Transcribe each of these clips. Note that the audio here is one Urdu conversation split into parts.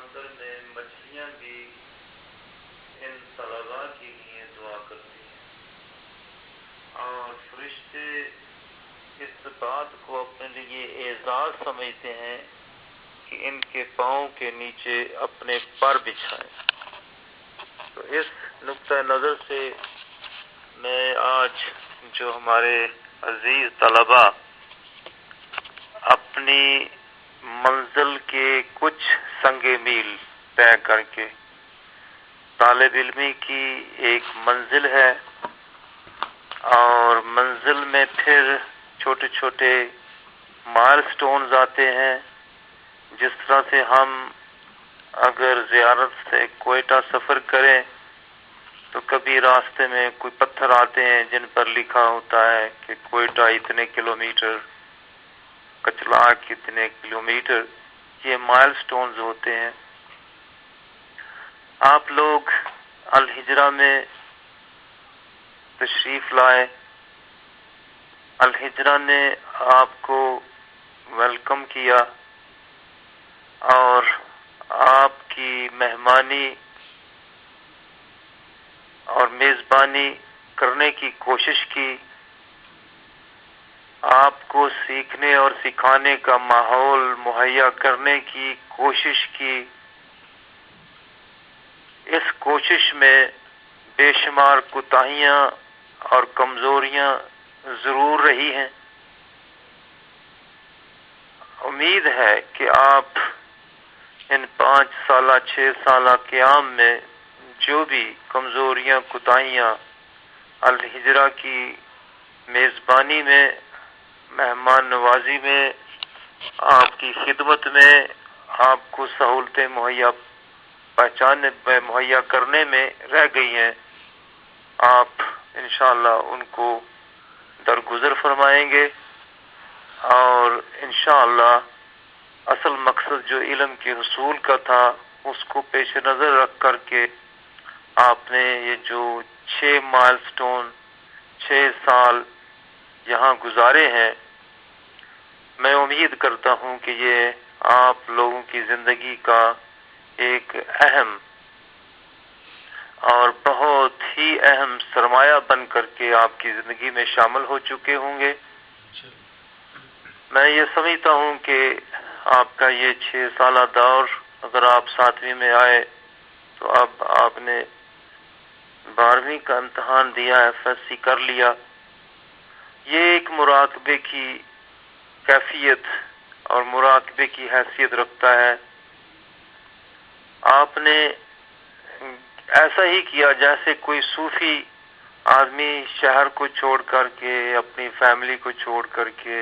سمندر میں مچھلیاں بھی ان طلباء کے لیے دعا کرتی ہیں، اور فرشتے اس بات کو اپنے لیے اعزاز سمجھتے ہیں کہ ان کے پاؤں کے نیچے اپنے پر بچھائیں۔ تو اس نقطہ نظر سے میں آج جو ہمارے عزیز طلباء اپنی منزل کے کچھ سنگ میل طے کر کے، طالب علمی کی ایک منزل ہے اور منزل میں پھر چھوٹے چھوٹے مائل سٹونز آتے ہیں، جس طرح سے ہم اگر زیارت سے کوئٹہ سفر کریں تو کبھی راستے میں کوئی پتھر آتے ہیں جن پر لکھا ہوتا ہے کہ کوئٹہ اتنے کلومیٹر، کچلا کتنے کلومیٹر، یہ مائل سٹونز ہوتے ہیں۔ آپ لوگ الحجرہ میں تشریف لائے، الحجرہ نے آپ کو ویلکم کیا اور آپ کی مہمانی اور میزبانی کرنے کی کوشش کی، آپ کو سیکھنے اور سکھانے کا ماحول مہیا کرنے کی کوشش کی۔ اس کوشش میں بے شمار کوتاہیاں اور کمزوریاں ضرور رہی ہیں۔ امید ہے کہ آپ ان 5 سالہ 6 سالہ قیام میں جو بھی کمزوریاں کوتاہیاں الحجرہ کی میزبانی میں، مہمان نوازی میں، آپ کی خدمت میں، آپ کو سہولتیں مہیا کرنے میں رہ گئی ہیں، آپ انشاءاللہ ان کو درگزر فرمائیں گے، اور انشاءاللہ اصل مقصد جو علم کے حصول کا تھا اس کو پیش نظر رکھ کر کے آپ نے یہ جو 6 مائل سٹون 6 سال یہاں گزارے ہیں، میں امید کرتا ہوں کہ یہ آپ لوگوں کی زندگی کا ایک اہم اور بہت ہی اہم سرمایہ بن کر کے آپ کی زندگی میں شامل ہو چکے ہوں گے۔ میں یہ سمجھتا ہوں کہ آپ کا یہ 6 سالہ دور، اگر آپ 7ویں میں آئے تو اب آپ نے 12ویں کا امتحان دیا، FSC کر لیا، یہ ایک مراقبے کی کیفیت اور مراقبے کی حیثیت رکھتا ہے۔ آپ نے ایسا ہی کیا جیسے کوئی صوفی آدمی شہر کو چھوڑ کر کے، اپنی فیملی کو چھوڑ کر کے،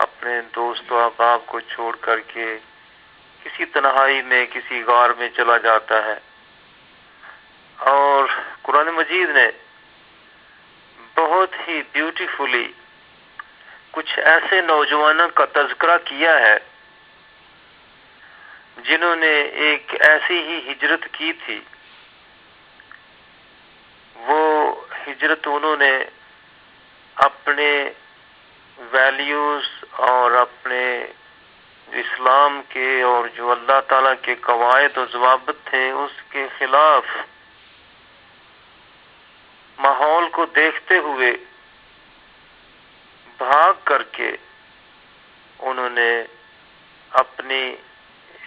اپنے دوست و احباب کو چھوڑ کر کے کسی تنہائی میں کسی غار میں چلا جاتا ہے، اور قرآن مجید نے بہت ہی بیوٹیفلی کچھ ایسے نوجوانوں کا تذکرہ کیا ہے جنہوں نے ایک ایسی ہی ہجرت کی تھی۔ وہ ہجرت انہوں نے اپنے ویلیوز اور اپنے اسلام کے اور جو اللہ تعالیٰ کے قواعد و ضوابط تھے اس کے خلاف ماحول کو دیکھتے ہوئے بھاگ کر کے انہوں نے اپنی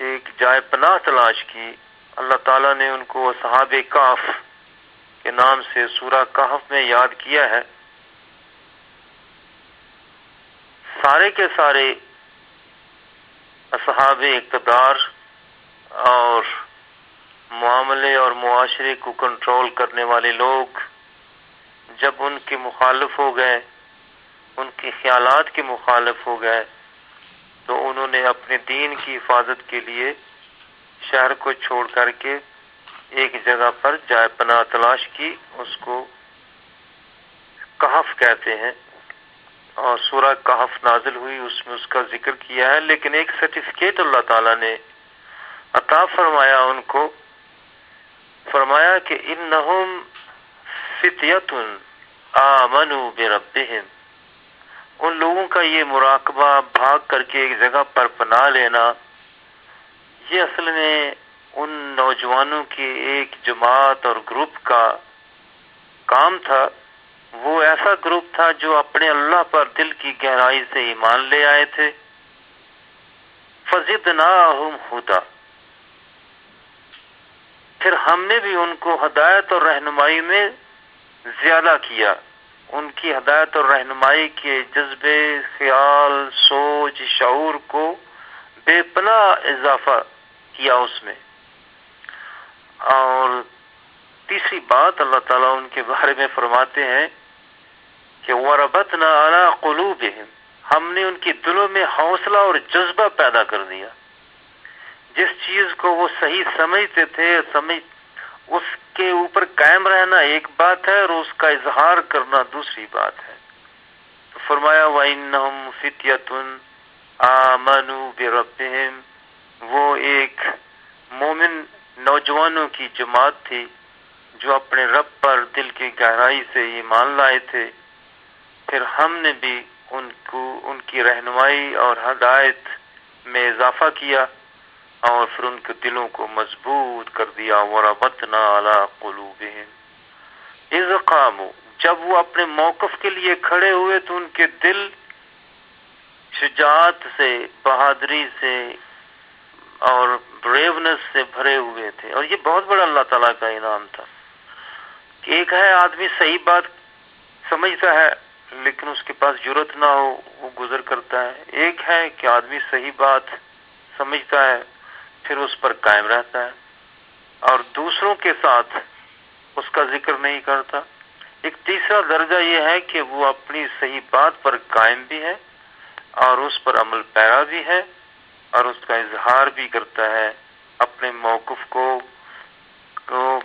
ایک جائے پناہ تلاش کی۔ اللہ تعالیٰ نے ان کو اصحاب کہف کے نام سے سورہ کہف میں یاد کیا ہے۔ سارے کے سارے اصحاب اقتدار اور معاملے اور معاشرے کو کنٹرول کرنے والے لوگ جب ان کے مخالف ہو گئے، ان کے خیالات کے مخالف ہو گئے، تو انہوں نے اپنے دین کی حفاظت کے لیے شہر کو چھوڑ کر کے ایک جگہ پر جائے پناہ تلاش کی، اس کو کہف کہتے ہیں، اور سورہ کہف نازل ہوئی، اس میں اس کا ذکر کیا ہے۔ لیکن ایک سرٹیفکیٹ اللہ تعالیٰ نے عطا فرمایا ان کو، فرمایا کہ انہم فتیۃ آمنوا بربہم، ان لوگوں کا یہ مراقبہ، بھاگ کر کے ایک جگہ پر پناہ لینا، یہ اصل میں ان نوجوانوں کی ایک جماعت اور گروپ کا کام تھا، وہ ایسا گروپ تھا جو اپنے اللہ پر دل کی گہرائی سے ایمان لے آئے تھے۔ فَزِدْنَاهُمْ هُدًى، پھر ہم نے بھی ان کو ہدایت اور رہنمائی میں زیادہ کیا، ان کی ہدایت اور رہنمائی کے جذبے، خیال، سوچ، شعور کو بے پناہ اضافہ کیا اس میں۔ اور تیسری بات اللہ تعالیٰ ان کے بارے میں فرماتے ہیں کہ وَرَبَطْنَا عَلَىٰ قُلُوبِهِمْ، ہم نے ان کی دلوں میں حوصلہ اور جذبہ پیدا کر دیا۔ جس چیز کو وہ صحیح سمجھتے تھے، اس کے اوپر قائم رہنا ایک بات ہے اور اس کا اظہار کرنا دوسری بات ہے۔ تو فرمایا وَإِنَّهُمْ فِتْيَةٌ آمَنُوا بِرَبِّهِمْ، وہ ایک مومن نوجوانوں کی جماعت تھی جو اپنے رب پر دل کی گہرائی سے ایمان لائے تھے۔ پھر ہم نے بھی ان کی رہنمائی اور ہدایت میں اضافہ کیا اور پھر ان کے دلوں کو مضبوط کر دیا۔ وَرَبَطْنَا عَلَىٰ قُلُوبِهِمْ إِذْ قَامُوا، جب وہ اپنے موقف کے لیے کھڑے ہوئے تو ان کے دل شجاعت سے، بہادری سے اور بریونس سے بھرے ہوئے تھے۔ اور یہ بہت بڑا اللہ تعالیٰ کا انعام تھا کہ ایک ہے آدمی صحیح بات سمجھتا ہے لیکن اس کے پاس جرأت نہ ہو، وہ گزر کرتا ہے۔ ایک ہے کہ آدمی صحیح بات سمجھتا ہے پھر اس پر قائم رہتا ہے اور دوسروں کے ساتھ اس کا ذکر نہیں کرتا۔ ایک تیسرا درجہ یہ ہے کہ وہ اپنی صحیح بات پر قائم بھی ہے اور اس پر عمل پیرا بھی ہے اور اس کا اظہار بھی کرتا ہے، اپنے موقف کو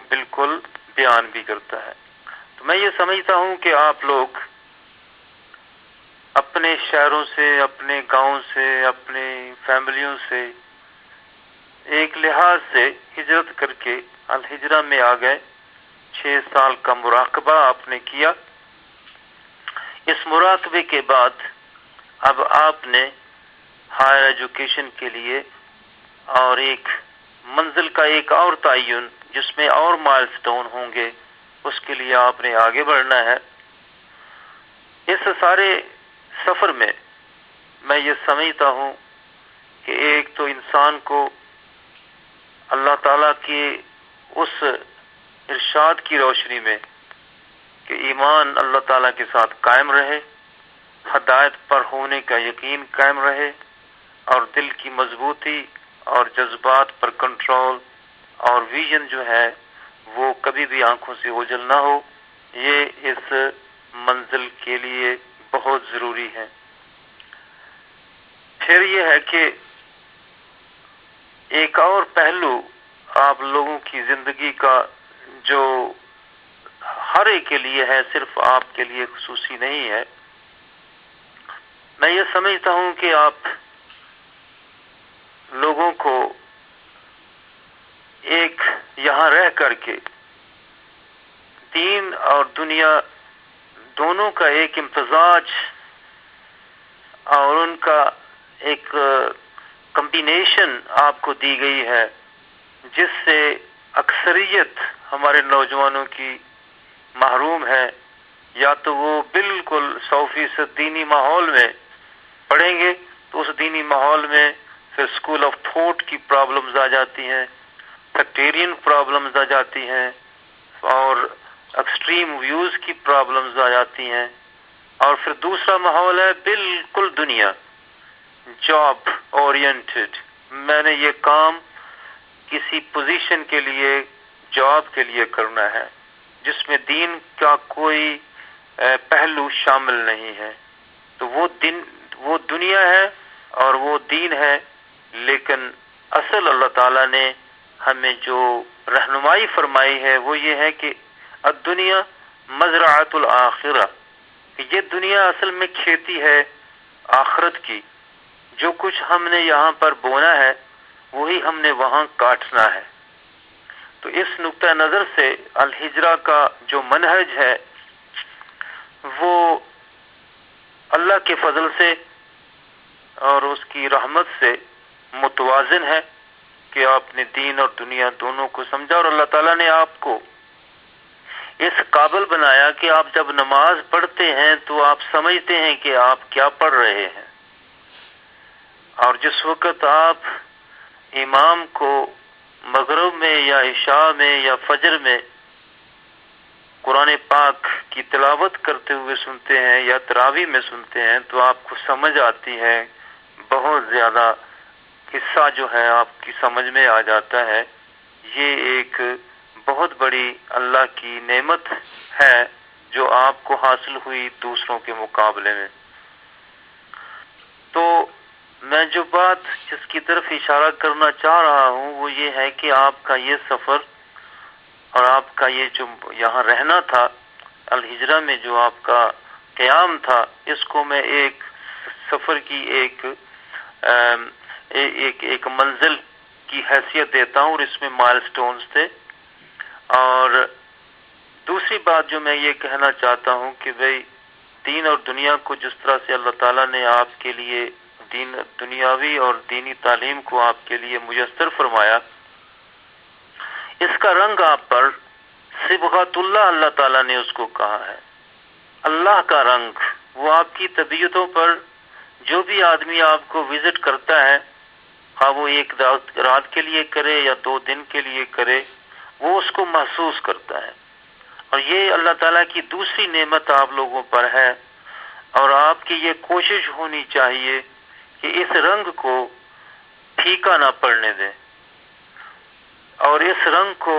بالکل بیان بھی کرتا ہے۔ تو میں یہ سمجھتا ہوں کہ آپ لوگ اپنے شہروں سے، اپنے گاؤں سے، اپنے فیملیوں سے ایک لحاظ سے ہجرت کر کے الہجرہ میں آ گئے۔ 6 سال کا مراقبہ آپ نے کیا۔ اس مراقبے کے بعد اب آپ نے ہائر ایجوکیشن کے لیے اور ایک منزل کا ایک اور تعین جس میں اور مائل سٹون ہوں گے، اس کے لیے آپ نے آگے بڑھنا ہے۔ اس سارے سفر میں میں یہ سمجھتا ہوں کہ ایک تو انسان کو اللہ تعالیٰ کی اس ارشاد کی روشنی میں کہ ایمان اللہ تعالیٰ کے ساتھ قائم رہے، ہدایت پر ہونے کا یقین قائم رہے اور دل کی مضبوطی اور جذبات پر کنٹرول اور ویژن جو ہے وہ کبھی بھی آنکھوں سے اوجھل نہ ہو، یہ اس منزل کے لیے بہت ضروری ہے۔ پھر یہ ہے کہ ایک اور پہلو آپ لوگوں کی زندگی کا جو ہر ایک کے لیے ہے، صرف آپ کے لیے خصوصی نہیں ہے۔ میں یہ سمجھتا ہوں کہ آپ لوگوں کو ایک یہاں رہ کر کے دین اور دنیا دونوں کا ایک امتزاج اور ان کا ایک کمبینیشن آپ کو دی گئی ہے، جس سے اکثریت ہمارے نوجوانوں کی محروم ہے۔ یا تو وہ بالکل 100% دینی ماحول میں پڑھیں گے تو اس دینی ماحول میں پھر اسکول آف تھوٹ کی پرابلمز آ جاتی ہیں، سیکٹیرین پرابلمز آ جاتی ہیں اور ایکسٹریم ویوز کی پرابلمز آ جاتی ہیں۔ اور پھر دوسرا ماحول ہے بالکل دنیا، جاب اورینٹڈ، میں نے یہ کام کسی پوزیشن کے لیے، جاب کے لیے کرنا ہے، جس میں دین کا کوئی پہلو شامل نہیں ہے۔ تو وہ دنیا ہے اور وہ دین ہے، لیکن اصل اللہ تعالیٰ نے ہمیں جو رہنمائی فرمائی ہے وہ یہ ہے کہ الدنیا مزرعۃ الآخرہ، کہ یہ دنیا اصل میں کھیتی ہے آخرت کی۔ جو کچھ ہم نے یہاں پر بونا ہے وہی ہم نے وہاں کاٹنا ہے۔ تو اس نقطہ نظر سے الہجرہ کا جو منہج ہے وہ اللہ کے فضل سے اور اس کی رحمت سے متوازن ہے۔ کہ آپ نے دین اور دنیا دونوں کو سمجھا، اور اللہ تعالیٰ نے آپ کو اس قابل بنایا کہ آپ جب نماز پڑھتے ہیں تو آپ سمجھتے ہیں کہ آپ کیا پڑھ رہے ہیں، اور جس وقت آپ امام کو مغرب میں یا عشاء میں یا فجر میں قرآن پاک کی تلاوت کرتے ہوئے سنتے ہیں یا تراویح میں سنتے ہیں تو آپ کو سمجھ آتی ہے، بہت زیادہ حصہ جو ہے آپ کی سمجھ میں آ جاتا ہے۔ یہ ایک بہت بڑی اللہ کی نعمت ہے جو آپ کو حاصل ہوئی دوسروں کے مقابلے میں۔ تو میں جو بات جس کی طرف اشارہ کرنا چاہ رہا ہوں وہ یہ ہے کہ آپ کا یہ سفر اور آپ کا یہ جو یہاں رہنا تھا، الہجرہ میں جو آپ کا قیام تھا، اس کو میں ایک سفر کی ایک منزل کی حیثیت دیتا ہوں، اور اس میں مائل سٹونز تھے۔ اور دوسری بات جو میں یہ کہنا چاہتا ہوں کہ بھئی دین اور دنیا کو جس طرح سے اللہ تعالیٰ نے آپ کے لیے دنیاوی اور دینی تعلیم کو آپ کے لیے میسر فرمایا، اس کا رنگ آپ پر صبغۃ اللہ تعالیٰ نے اس کو کہا ہے، اللہ کا رنگ۔ وہ آپ کی طبیعتوں پر جو بھی آدمی آپ کو وزٹ کرتا ہے، ہاں وہ ایک رات کے لیے کرے یا 2 دن کے لیے کرے، وہ اس کو محسوس کرتا ہے۔ اور یہ اللہ تعالیٰ کی دوسری نعمت آپ لوگوں پر ہے، اور آپ کی یہ کوشش ہونی چاہیے کہ اس رنگ کو پھیکا نہ پڑنے دیں، اور اس رنگ کو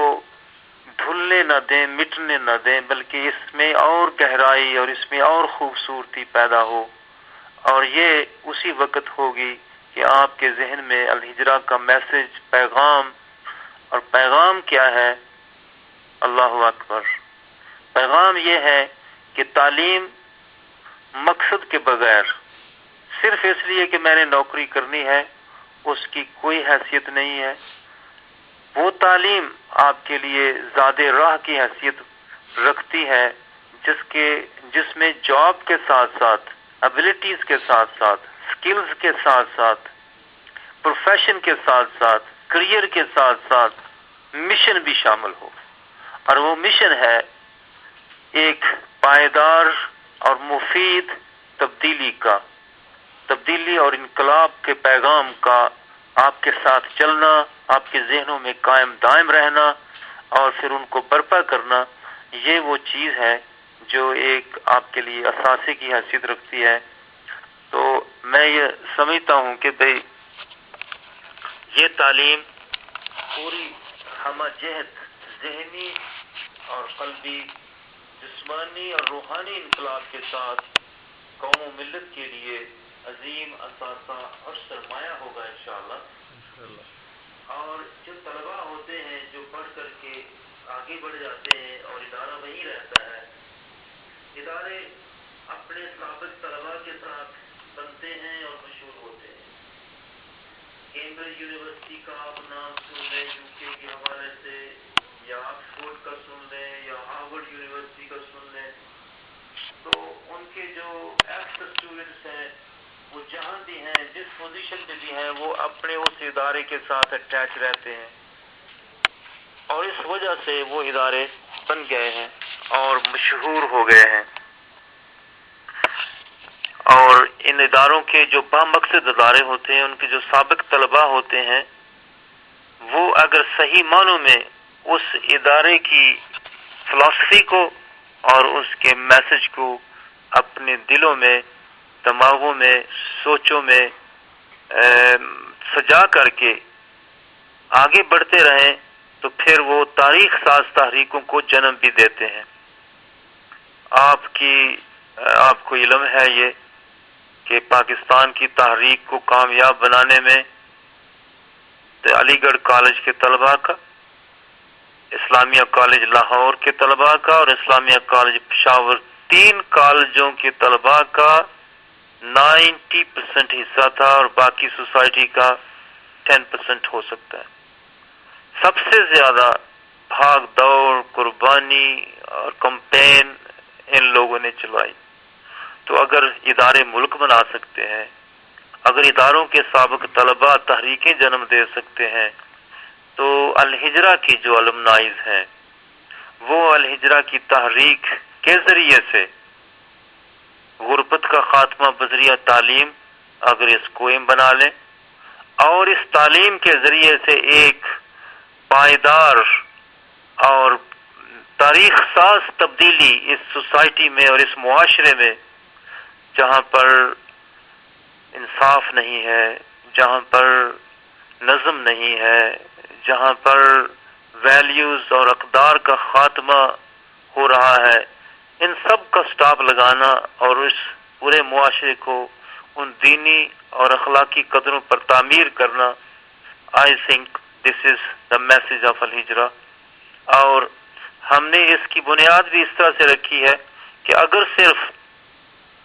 دھلنے نہ دیں، مٹنے نہ دیں، بلکہ اس میں اور گہرائی اور اس میں اور خوبصورتی پیدا ہو۔ اور یہ اسی وقت ہوگی کہ آپ کے ذہن میں الہجرہ کا میسج، پیغام، اور پیغام کیا ہے؟ اللہ اکبر! پیغام یہ ہے کہ تعلیم مقصد کے بغیر صرف اس لیے کہ میں نے نوکری کرنی ہے اس کی کوئی حیثیت نہیں ہے۔ وہ تعلیم آپ کے لیے زاد راہ کی حیثیت رکھتی ہے جس میں جاب کے ساتھ ساتھ، ابیلٹیز کے ساتھ ساتھ، سکلز کے ساتھ ساتھ، پروفیشن کے ساتھ ساتھ، کریئر کے ساتھ ساتھ مشن بھی شامل ہو۔ اور وہ مشن ہے ایک پائیدار اور مفید تبدیلی اور انقلاب کے پیغام کا آپ کے ساتھ چلنا، آپ کے ذہنوں میں قائم دائم رہنا اور پھر ان کو برپا کرنا۔ یہ وہ چیز ہے جو ایک آپ کے لیے اثاثے کی حیثیت رکھتی ہے۔ تو میں یہ سمجھتا ہوں کہ بھئی یہ تعلیم پوری ہمہ جہت ذہنی اور قلبی، جسمانی اور روحانی انقلاب کے ساتھ قوم و ملت کے لیے عظیم اثاثہ اور سرمایہ ہوگا انشاءاللہ۔ اور جو طلباء ہوتے ہیں جو پڑھ کر کے آگے بڑھ جاتے ہیں اور ادارہ وہیں رہتا ہے، ادارے اپنے سابق طلباء کے ساتھ بنتے ہیں اور مشہور ہوتے ہیں۔ کیمبرج یونیورسٹی کا آپ نام سن لیں یو کے کے حوالے سے، یا آکسفورڈ کا سن لیں یا ہارورڈ یونیورسٹی کا سن لیں، تو ان کے جو ایکس اسٹوڈنٹس ہیں وہ جہاں بھی ہیں، جس پوزیشن پہ بھی ہیں، وہ اپنے اس ادارے کے ساتھ اٹیچ رہتے ہیں، اور اس وجہ سے وہ ادارے بن گئے ہیں اور مشہور ہو گئے ہیں۔ اور ان اداروں کے جو بامقصد ادارے ہوتے ہیں، ان کے جو سابق طلباء ہوتے ہیں، وہ اگر صحیح معنوں میں اس ادارے کی فلسفی کو اور اس کے میسج کو اپنے دلوں میں، دماغوں میں، سوچوں میں سجا کر کے آگے بڑھتے رہیں تو پھر وہ تاریخ ساز تحریکوں کو جنم بھی دیتے ہیں۔ آپ کو علم ہے یہ کہ پاکستان کی تحریک کو کامیاب بنانے میں علی گڑھ کالج کے طلباء کا، اسلامیہ کالج لاہور کے طلباء کا اور اسلامیہ کالج پشاور، 3 کالجوں کے طلباء کا 90% حصہ تھا، اور باقی سوسائٹی کا 10% ہو سکتا ہے۔ سب سے زیادہ بھاگ دوڑ، قربانی اور کمپین ان لوگوں نے چلائی۔ تو اگر ادارے ملک بنا سکتے ہیں، اگر اداروں کے سابق طلباء تحریکیں جنم دے سکتے ہیں، تو الہجرہ کی جو الومنائز ہیں وہ الہجرہ کی تحریک کے ذریعے سے غربت کا خاتمہ بذریعہ تعلیم اگر اس کو ایم بنا لیں اور اس تعلیم کے ذریعے سے ایک پائیدار اور تاریخ ساز تبدیلی اس سوسائٹی میں اور اس معاشرے میں جہاں پر انصاف نہیں ہے، جہاں پر نظم نہیں ہے، جہاں پر ویلیوز اور اقدار کا خاتمہ ہو رہا ہے، ان سب کا سٹاپ لگانا اور اس پورے معاشرے کو ان دینی اور اخلاقی قدروں پر تعمیر کرنا، I think this is the message of الہجرہ. اور ہم نے اس کی بنیاد بھی اس طرح سے رکھی ہے کہ اگر صرف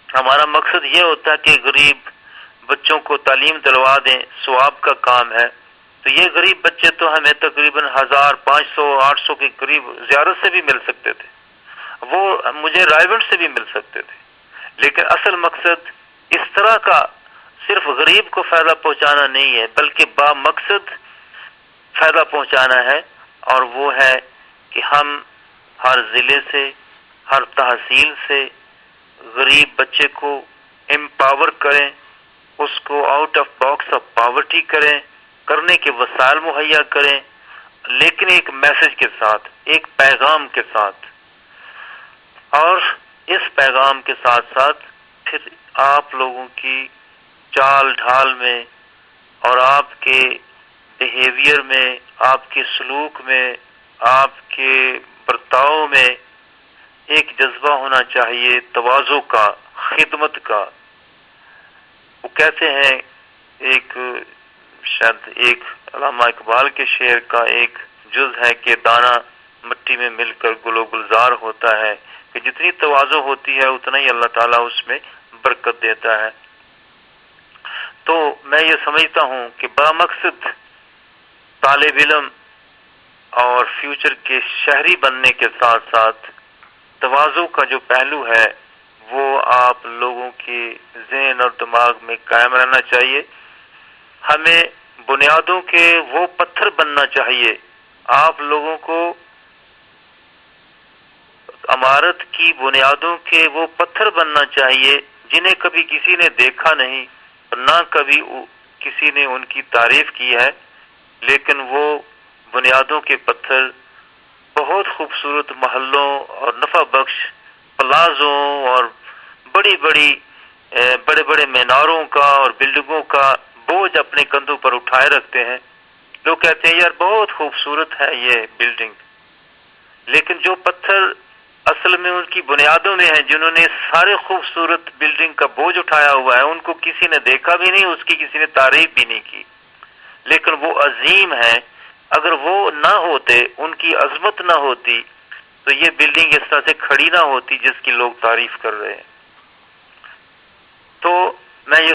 ہمارا مقصد یہ ہوتا ہے کہ غریب بچوں کو تعلیم دلوا دیں، ثواب کا کام ہے، تو یہ غریب بچے تو ہمیں تقریباً 1500 800 کے قریب زیارت سے بھی مل سکتے تھے، وہ مجھے رائیونٹ سے بھی مل سکتے تھے. لیکن اصل مقصد اس طرح کا صرف غریب کو فائدہ پہنچانا نہیں ہے بلکہ با مقصد فائدہ پہنچانا ہے، اور وہ ہے کہ ہم ہر ضلع سے، ہر تحصیل سے غریب بچے کو امپاور کریں، اس کو out of box of poverty کرنے کے وسائل مہیا کریں، لیکن ایک میسج کے ساتھ، ایک پیغام کے ساتھ. اور اس پیغام کے ساتھ ساتھ پھر آپ لوگوں کی چال ڈھال میں اور آپ کے بیہیویئر میں، آپ کے سلوک میں، آپ کے برتاؤ میں ایک جذبہ ہونا چاہیے تواضع کا، خدمت کا. وہ کہتے ہیں شاید ایک علامہ اقبال کے شعر کا ایک جز ہے کہ دانہ مٹی میں مل کر گل و گلزار ہوتا ہے، کہ جتنی تواضع ہوتی ہے اتنا ہی اللہ تعالیٰ اس میں برکت دیتا ہے. تو میں یہ سمجھتا ہوں کہ بامقصد طالب علم اور فیوچر کے شہری بننے کے ساتھ ساتھ تواضع کا جو پہلو ہے وہ آپ لوگوں کے ذہن اور دماغ میں قائم رہنا چاہیے. ہمیں بنیادوں کے وہ پتھر بننا چاہیے، آپ لوگوں کو عمارت کی بنیادوں کے وہ پتھر بننا چاہیے جنہیں کبھی کسی نے دیکھا نہیں، نہ کبھی کسی نے ان کی تعریف کی ہے، لیکن وہ بنیادوں کے پتھر بہت خوبصورت محلوں اور نفع بخش پلازوں اور بڑے بڑے میناروں کا اور بلڈنگوں کا بوجھ اپنے کندھوں پر اٹھائے رکھتے ہیں. لوگ کہتے ہیں یار بہت خوبصورت ہے یہ بلڈنگ، لیکن جو پتھر اصل میں ان کی بنیادوں میں ہیں، جنہوں نے سارے خوبصورت بلڈنگ کا بوجھ اٹھایا ہوا ہے، ان کو کسی نے دیکھا بھی نہیں، اس کی کسی نے تعریف بھی نہیں کی، لیکن وہ عظیم ہے. اگر وہ نہ ہوتے، ان کی عظمت نہ ہوتی، تو یہ بلڈنگ اس طرح سے کھڑی نہ ہوتی جس کی لوگ تعریف کر رہے ہیں. تو میں یہ